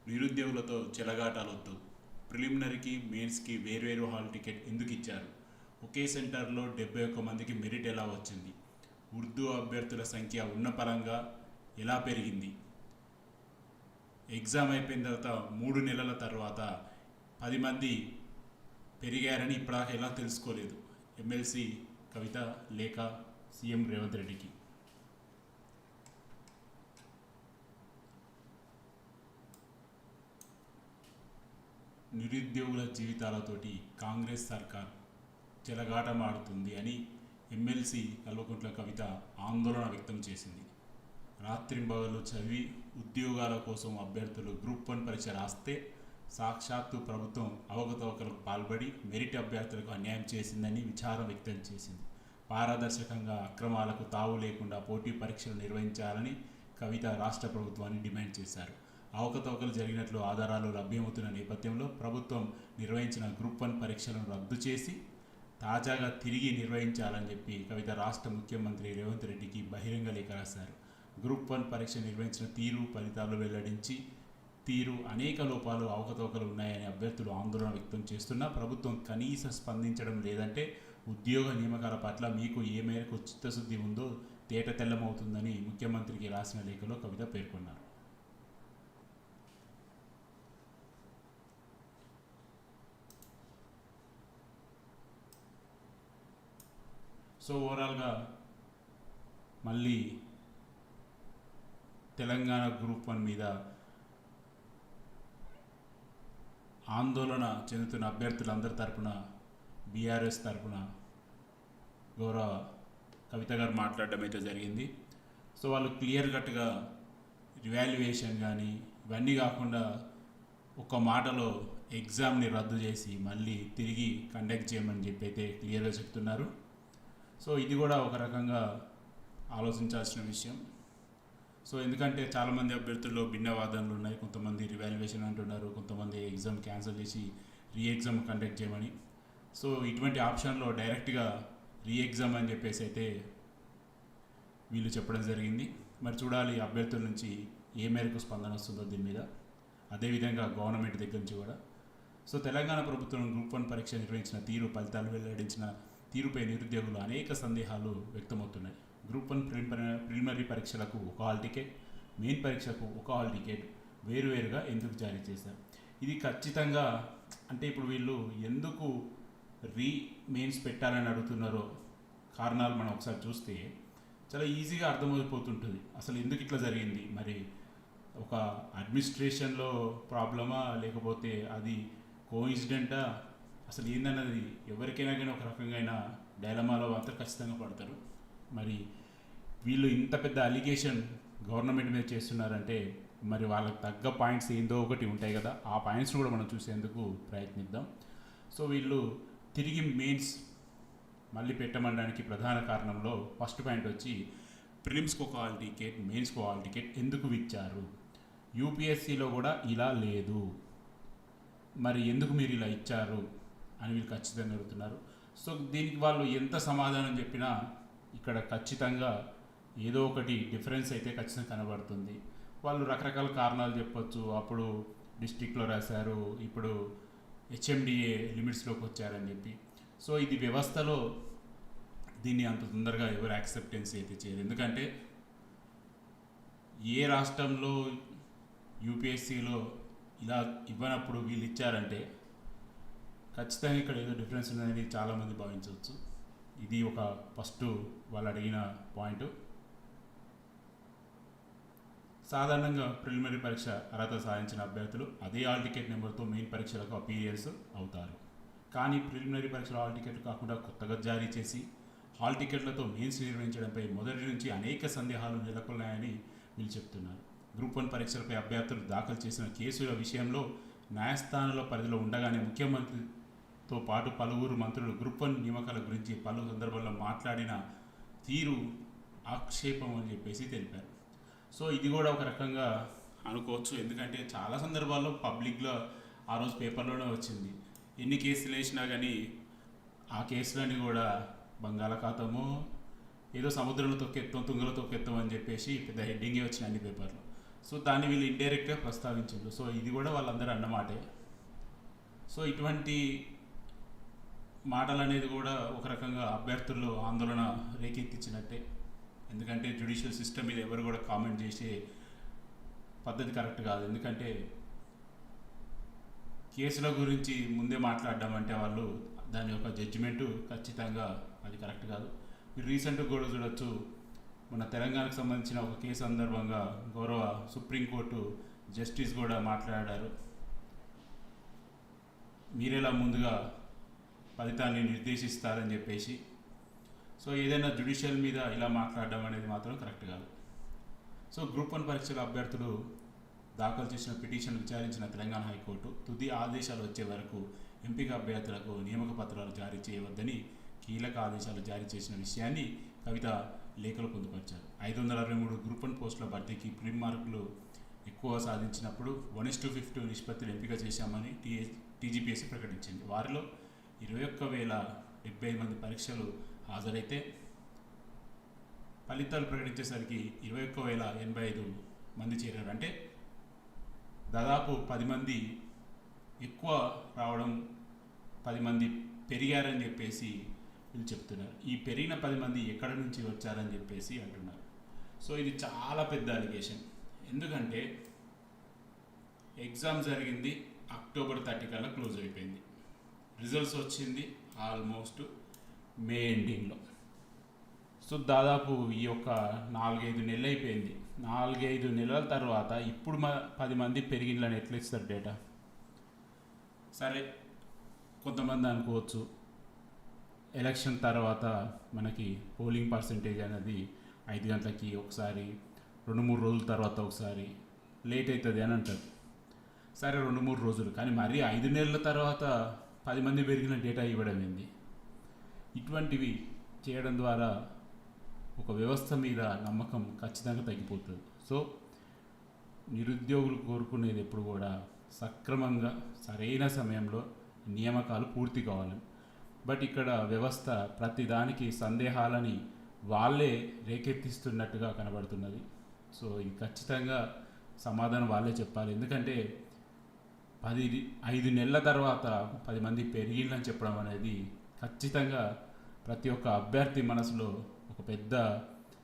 నిరుద్యోగులతో చెలగాటాలొద్దు. ప్రిలిమినరీకి, మెయిన్స్కి వేర్వేరు hall ticket ఎందుకు ఇచ్చారు? ఒకే సెంటర్లో 71 మందికి మెరిట్ ఎలా వచ్చింది? ఉర్దూ అభ్యర్థుల సంఖ్య ఉన్న పరంగా ఎలా పెరిగింది? ఎగ్జామ్ అయిపోయిన తర్వాత 3 నెలల తర్వాత 10 మంది పెరిగారని ఇప్పటిదాకా ఎలా తెలుసుకోలేదు? ఎమ్మెల్సీ కవిత లేఖ సీఎం రేవంత్ రెడ్డికి. నిరుద్యోగుల జీవితాలతోటి కాంగ్రెస్ సర్కార్ చెలగాటమాడుతుంది అని ఎమ్మెల్సీ కల్వకుంట్ల కవిత ఆందోళన వ్యక్తం చేసింది. రాత్రింబగళ్ళు చదివి ఉద్యోగాల కోసం అభ్యర్థులు గ్రూప్ 1 పరీక్ష రాస్తే సాక్షాత్తు ప్రభుత్వం అవకతవకలకు పాల్పడి మెరిట్ అభ్యర్థులకు అన్యాయం చేసిందని విచారం వ్యక్తం చేసింది. పారదర్శకంగా అక్రమాలకు తావు లేకుండా పోటీ పరీక్షలు నిర్వహించాలని కవిత రాష్ట్ర ప్రభుత్వాన్ని డిమాండ్ చేశారు. అవకతవకలు జరిగినట్లు ఆధారాలు లభ్యమవుతున్న నేపథ్యంలో ప్రభుత్వం నిర్వహించిన గ్రూప్ 1 పరీక్షలను రద్దు చేసి తాజాగా తిరిగి నిర్వహించాలని చెప్పి కవిత రాష్ట్ర ముఖ్యమంత్రి రేవంత్ రెడ్డికి బహిరంగ లేఖ రాశారు. గ్రూప్ 1 పరీక్ష నిర్వహించిన తీరు, ఫలితాలు వెల్లడించి తీరు అనేక లోపాలు, అవకతవకలు ఉన్నాయని అభ్యర్థులు ఆందోళన వ్యక్తం చేస్తున్నా ప్రభుత్వం కనీసం స్పందించడం లేదంటే ఉద్యోగ నియామకాల పట్ల మీకు ఏ మేరకు చిత్తశుద్ధి ఉందో తేట తెల్లమవుతుందని ముఖ్యమంత్రికి రాసిన లేఖలో కవిత పేర్కొన్నారు. సో ఓవరాల్గా మళ్ళీ తెలంగాణ గ్రూప్ 1 మీద ఆందోళన చెందుతున్న అభ్యర్థులందరి తరపున బీఆర్ఎస్ తరపున గౌరవ కవిత గారు మాట్లాడడం అయితే జరిగింది. సో వాళ్ళు క్లియర్ కట్గా రివాల్యుయేషన్ కానీ ఇవన్నీ కాకుండా ఒక మాటలో ఎగ్జామ్ని రద్దు చేసి మళ్ళీ తిరిగి కండక్ట్ చేయమని చెప్పి అయితే క్లియర్గా చెప్తున్నారు. సో ఇది కూడా ఒక రకంగా ఆలోచించాల్సిన విషయం. సో ఎందుకంటే చాలామంది అభ్యర్థుల్లో భిన్న వాదనలు ఉన్నాయి. కొంతమంది రివాల్యుయేషన్ అంటున్నారు, కొంతమంది ఎగ్జామ్ క్యాన్సిల్ చేసి రీ ఎగ్జామ్ కండక్ట్ చేయమని. సో ఇటువంటి ఆప్షన్లో డైరెక్ట్గా రీ ఎగ్జామ్ అని చెప్పేసి అయితే వీళ్ళు చెప్పడం జరిగింది. మరి చూడాలి అభ్యర్థుల నుంచి ఏ మేరకు స్పందన వస్తుందో దీని మీద. అదేవిధంగా గవర్నమెంట్ దగ్గర నుంచి కూడా. సో తెలంగాణ ప్రభుత్వం గ్రూప్ 1 పరీక్ష నిర్వహించిన తీరు, ఫలితాలు వెల్లడించిన తీరుపై నిరుద్యోగులు అనేక సందేహాలు వ్యక్తమవుతున్నాయి. గ్రూప్ 1 ప్రిలిమినరీ పరీక్షలకు ఒక హాల్ టికెట్, మెయిన్ పరీక్షకు ఒక హాల్ టికెట్ వేరువేరుగా ఎందుకు జారీ చేశారు? ఇది ఖచ్చితంగా అంటే ఇప్పుడు వీళ్ళు ఎందుకు రీ మెయిన్స్ పెట్టాలని అడుగుతున్నారో కారణాలు మనం ఒకసారి చూస్తే చాలా ఈజీగా అర్థమైపోతుంటుంది. అసలు ఎందుకు ఇట్లా జరిగింది? మరి ఒక అడ్మినిస్ట్రేషన్లో ప్రాబ్లమా, లేకపోతే అది కోఇన్సిడెంటా, అసలు ఏందన్నది ఎవరికైనా కానీ ఒక రకంగా డైలమాలో అంతా ఖచ్చితంగా పడతారు. మరి వీళ్ళు ఇంత పెద్ద అలిగేషన్ గవర్నమెంట్ మీద చేస్తున్నారంటే మరి వాళ్ళకి తగ్గ పాయింట్స్ ఏందో ఒకటి ఉంటాయి కదా, ఆ పాయింట్స్ని కూడా మనం చూసేందుకు ప్రయత్నిద్దాం. సో వీళ్ళు తిరిగి మెయిన్స్ మళ్ళీ పెట్టమనడానికి ప్రధాన కారణంలో ఫస్ట్ పాయింట్ వచ్చి ప్రిలిమ్స్కి ఒక హాల్ టికెట్, మెయిన్స్కి ఒక హాల్ టికెట్ ఎందుకు ఇచ్చారు? యూపీఎస్సీలో కూడా ఇలా లేదు, మరి ఎందుకు మీరు ఇలా ఇచ్చారు అని వీళ్ళు ఖచ్చితంగా అడుగుతున్నారు. సో దీనికి వాళ్ళు ఎంత సమాధానం చెప్పినా ఇక్కడ ఖచ్చితంగా ఏదో ఒకటి డిఫరెన్స్ అయితే ఖచ్చితంగా కనబడుతుంది. వాళ్ళు రకరకాల కారణాలు చెప్పొచ్చు. అప్పుడు డిస్ట్రిక్ట్లో రాశారు, ఇప్పుడు హెచ్ఎండిఏ లిమిట్స్లోకి వచ్చారని చెప్పి. సో ఇది వ్యవస్థలో దీన్ని అంత తొందరగా ఎవరు యాక్సెప్టెన్స్ అయితే చేయరు. ఎందుకంటే ఏ రాష్ట్రంలో యూపీఎస్సీలో ఇలా ఇవ్వనప్పుడు వీళ్ళు ఇచ్చారంటే ఖచ్చితంగా ఇక్కడ ఏదో డిఫరెన్స్ ఉందని చాలామంది భావించవచ్చు. ఇది ఒక ఫస్ట్ వాళ్ళు అడిగిన పాయింట్. సాధారణంగా ప్రిలిమినరీ పరీక్ష అర్హత సాధించిన అభ్యర్థులు అదే హాల్ టికెట్ నెంబర్తో మెయిన్ పరీక్షలకు అపీరియన్స్ అవుతారు. కానీ ప్రిలిమినరీ పరీక్షలో హాల్ టికెట్ కాకుండా కొత్తగా జారీ చేసి హాల్ టికెట్లతో మెయిన్స్ నిర్వహించడంపై మొదటి నుంచి అనేక సందేహాలు నెలకొన్నాయని వీళ్ళు చెప్తున్నారు. గ్రూప్ 1 పరీక్షలపై అభ్యర్థులు దాఖలు చేసిన కేసుల విషయంలో న్యాయస్థానాల పరిధిలో ఉండగానే ముఖ్యమంత్రితో పాటు పలువురు మంత్రులు గ్రూప్ 1 నియామకాల గురించి పలు సందర్భాల్లో మాట్లాడిన తీరు ఆక్షేపం అని చెప్పేసి తెలిపారు. సో ఇది కూడా ఒక రకంగా అనుకోవచ్చు. ఎందుకంటే చాలా సందర్భాల్లో పబ్లిక్లో ఆ రోజు పేపర్లోనే వచ్చింది. ఎన్ని కేసులు వేసినా కానీ ఆ కేసులన్నీ కూడా బంగాళాఖాతము ఏదో సముద్రంలో తొక్కెత్తాం, తుంగలో తొక్కెత్తాం అని చెప్పేసి పెద్ద హెడ్డింగే వచ్చిన అన్ని పేపర్లు. సో దాన్ని వీళ్ళు ఇండైరెక్ట్గా ప్రస్తావించారు. సో ఇది కూడా వాళ్ళందరూ అన్నమాటే. సో ఇటువంటి మాటలు అనేది కూడా ఒక రకంగా అభ్యర్థుల్లో ఆందోళన రేకెత్తించినట్టే. ఎందుకంటే జ్యుడిషియల్ సిస్టమ్ మీద ఎవరు కూడా కామెంట్ చేసే పద్ధతి కరెక్ట్ కాదు. ఎందుకంటే కేసుల గురించి ముందే మాట్లాడడం అంటే వాళ్ళు దాని యొక్క జడ్జిమెంటు ఖచ్చితంగా అది కరెక్ట్ కాదు. మీరు రీసెంట్గా కూడా చూడొచ్చు, మన తెలంగాణకు సంబంధించిన ఒక కేసు సందర్భంగా గౌరవ సుప్రీంకోర్టు జస్టిస్ కూడా మాట్లాడారు, మీరెలా ముందుగా ఫలితాన్ని నిర్దేశిస్తారని చెప్పేసి. సో ఏదైనా జ్యుడిషియల్ మీద ఇలా మాట్లాడడం అనేది మాత్రం కరెక్ట్ కాదు. సో గ్రూప్ 1 పరీక్షల అభ్యర్థులు దాఖలు చేసిన పిటిషన్ విచారించిన తెలంగాణ హైకోర్టు తుది ఆదేశాలు వచ్చే వరకు ఎంపిక అభ్యర్థులకు నియామక పత్రాలు జారీ చేయవద్దని కీలక ఆదేశాలు జారీ చేసిన విషయాన్ని కవిత లేఖలు పొందుపరిచారు. 563 గ్రూప్ 1 పోస్టుల భర్తీకి ప్రిమ్ మార్కులు ఎక్కువ సాధించినప్పుడు 1:50 నిష్పత్తిలో ఎంపిక చేశామని టీజీపీఎస్సీ ప్రకటించింది. వారిలో 21,075 మంది పరీక్షలు హాజరైతే ఫలితాలు ప్రకటించేసరికి 21,085 మంది చేరారు. అంటే దాదాపు 10 మంది ఎక్కువ రావడం, 10 మంది పెరిగారని చెప్పేసి వీళ్ళు చెప్తున్నారు. ఈ పెరిగిన 10 మంది ఎక్కడి నుంచి వచ్చారని చెప్పేసి అంటున్నారు. సో ఇది చాలా పెద్ద అలిగేషన్. ఎందుకంటే ఎగ్జామ్ జరిగింది అక్టోబర్ 30 కల్లా క్లోజ్ అయిపోయింది. రిజల్ట్స్ వచ్చింది ఆల్మోస్ట్ మే ఎండింగ్లో. సో దాదాపు ఈ యొక్క 4-5 నెలలు అయిపోయింది. 4-5 నెలల తర్వాత ఇప్పుడు 10 మంది పెరిగిందని ఎట్లా ఇస్తారు డేటా? సరే, కొంతమంది అనుకోవచ్చు ఎలక్షన్ తర్వాత మనకి పోలింగ్ పర్సంటేజ్ అనేది 5 గంటలకి ఒకసారి, 2-3 రోజుల తర్వాత ఒకసారి లేట్ అవుతుంది అని అంటారు. సరే 2-3 రోజులు, కానీ మరీ 5 నెలల తర్వాత 10 మంది పెరిగిన డేటా ఇవ్వడం ఏంది? ఇటువంటివి చేయడం ద్వారా ఒక వ్యవస్థ మీద నమ్మకం ఖచ్చితంగా తగ్గిపోతుంది. సో నిరుద్యోగులు కోరుకునేది ఎప్పుడు కూడా సక్రమంగా సరైన సమయంలో నియామకాలు పూర్తి కావాలని. బట్ ఇక్కడ వ్యవస్థ ప్రతిదానికి సందేహాలని వాళ్ళే రేకెత్తిస్తున్నట్టుగా కనబడుతున్నది. సో ఇది ఖచ్చితంగా సమాధానం వాళ్ళే చెప్పాలి. ఎందుకంటే 5 నెలల తర్వాత 10 మంది పెరిగిందని చెప్పడం అనేది ఖచ్చితంగా ప్రతి ఒక్క అభ్యర్థి మనసులో ఒక పెద్ద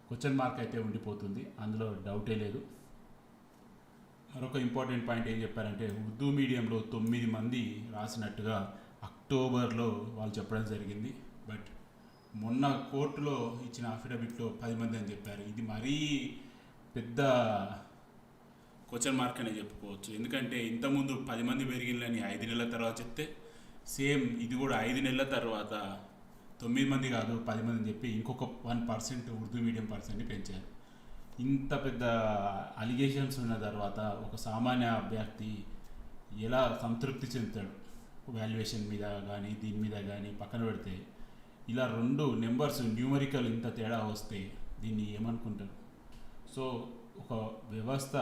క్వశ్చన్ మార్క్ అయితే ఉండిపోతుంది, అందులో డౌటే లేదు. మరొక ఇంపార్టెంట్ పాయింట్ ఏం చెప్పారంటే, ఉర్దూ మీడియంలో 9 మంది రాసినట్టుగా అక్టోబర్లో వాళ్ళు చెప్పడం జరిగింది. బట్ మొన్న కోర్టులో ఇచ్చిన అఫిడవిట్లో 10 మంది అని చెప్పారు. ఇది మరీ పెద్ద క్వశ్చన్ మార్క్ అనే చెప్పుకోవచ్చు. ఎందుకంటే ఇంతకుముందు 10 మంది పెరిగిందని 5 నెలల తర్వాత చెప్తే, సేమ్ ఇది కూడా 5 నెలల తర్వాత 9 మంది కాదు 10 మంది అని చెప్పి ఇంకొక 1% ఉర్దూ మీడియం పర్సెంట్ని పెంచారు. ఇంత పెద్ద అలిగేషన్స్ ఉన్న తర్వాత ఒక సామాన్య అభ్యర్థి ఎలా సంతృప్తి చెందుతాడు? వాల్యుయేషన్ మీద కానీ దీని మీద కానీ పక్కన పెడితే, ఇలా 2 నెంబర్స్ న్యూమరికల్ ఇంత తేడా వస్తే దీన్ని ఏమనుకుంటారు? సో ఒక వ్యవస్థ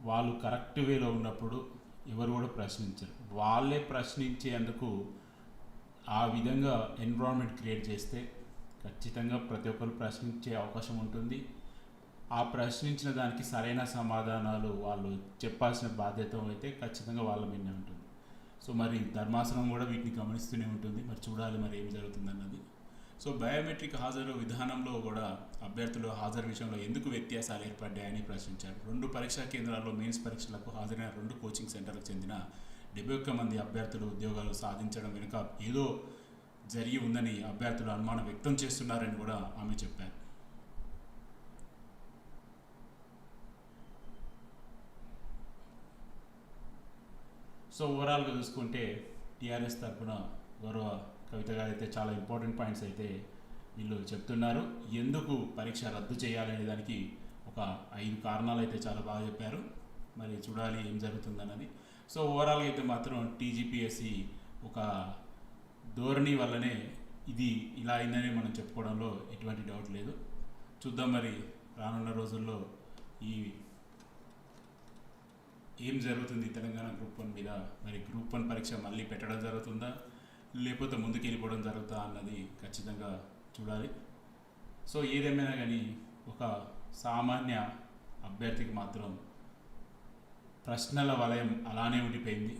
వాళ్ళు కరెక్ట్ వేలో ఉన్నప్పుడు ఎవరు కూడా ప్రశ్నించరు. వాళ్ళే ప్రశ్నించేందుకు ఆ విధంగా ఎన్విరాన్మెంట్ క్రియేట్ చేస్తే ఖచ్చితంగా ప్రతి ఒక్కరు ప్రశ్నించే అవకాశం ఉంటుంది. ఆ ప్రశ్నించిన దానికి సరైన సమాధానాలు వాళ్ళు చెప్పాల్సిన బాధ్యత అయితే ఖచ్చితంగా వాళ్ళ మీదనే ఉంటుంది. సో మరి ధర్మాసనం కూడా వీటిని గమనిస్తూనే ఉంటుంది. మరి చూడాలి మరి ఏం జరుగుతుంది అన్నది. సో బయోమెట్రిక్ హాజరు విధానంలో కూడా అభ్యర్థులు హాజరు విషయంలో ఎందుకు వ్యత్యాసాలు ఏర్పడ్డాయని ప్రశ్నించారు. 2 పరీక్షా కేంద్రాల్లో మెయిన్స్ పరీక్షలకు హాజరైన 2 కోచింగ్ సెంటర్లకు చెందిన 71 మంది అభ్యర్థులు ఉద్యోగాలు సాధించడం వెనుక ఏదో జరిగి ఉందని అభ్యర్థులు అనుమానం వ్యక్తం చేస్తున్నారని కూడా ఆమె చెప్పారు. సో ఓవరాల్గా చూసుకుంటే టీఆర్ఎస్ తరఫున గౌరవ కవిత గారు అయితే చాలా ఇంపార్టెంట్ పాయింట్స్ అయితే వీళ్ళు చెప్తున్నారు. ఎందుకు పరీక్ష రద్దు చేయాలనే దానికి ఒక 5 కారణాలు అయితే చాలా బాగా చెప్పారు. మరి చూడాలి ఏం జరుగుతుందన్నది. సో ఓవరాల్గా అయితే మాత్రం టీజీపీఎస్సీ ఒక ధోరణి వల్లనే ఇది ఇలా అయిందని మనం చెప్పుకోవడంలో ఎటువంటి డౌట్ లేదు. చూద్దాం మరి రానున్న రోజుల్లో ఈ ఏం జరుగుతుంది తెలంగాణ గ్రూప్ 1 మీద. మరి గ్రూప్ 1 పరీక్ష మళ్ళీ పెట్టడం జరుగుతుందా, లేకపోతే ముందుకు వెళ్ళిపోవడం జరుగుతా అన్నది ఖచ్చితంగా చూడాలి. సో ఏదేమైనా కానీ ఒక సామాన్య అభ్యర్థికి మాత్రం ప్రశ్నల వలయం అలానే ఉండిపోయింది.